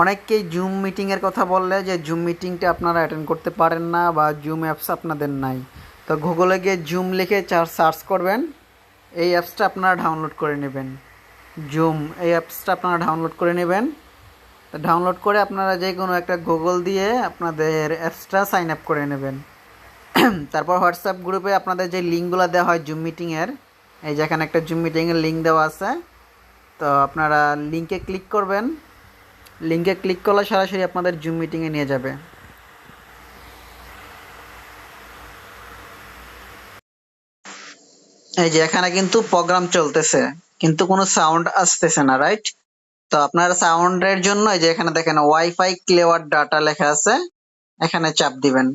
অনেককেই জুম মিটিংয়ের কথা বললে যে জুম মিটিংটা আপনারা অ্যাটেন্ড করতে পারেন না বা জুম অ্যাপস আপনাদের নাই। তো গুগলে গিয়ে জুম লিখে সার্চ করবেন, এই অ্যাপসটা আপনারা ডাউনলোড করে নেবেন। জুম এই অ্যাপসটা আপনারা ডাউনলোড করে নেবেন। তো ডাউনলোড করে আপনারা যে কোনো একটা গুগল দিয়ে আপনাদের অ্যাপসটা সাইন আপ করে নেবেন। তারপর হোয়াটসঅ্যাপ গ্রুপে আপনাদের যে লিঙ্কগুলো দেওয়া হয় জুম মিটিংয়ের, এই যেখানে একটা জুম মিটিংয়ের লিঙ্ক দেওয়া আছে, তো আপনারা লিঙ্কে ক্লিক করবেন। লিঙ্কে ক্লিক করলে সরাসরি আপনাদের জুম মিটিংয়ে নিয়ে যাবে। এই যে এখানে কিন্তু প্রোগ্রাম চলতেছে, কিন্তু কোনো সাউন্ড আসতেছে না, রাইট? তো আপনার সাউন্ডের জন্য এই যে এখানে দেখেন ওয়াইফাই ক্লিয়ার ডাটা লেখা আছে, এখানে চাপ দিবেন।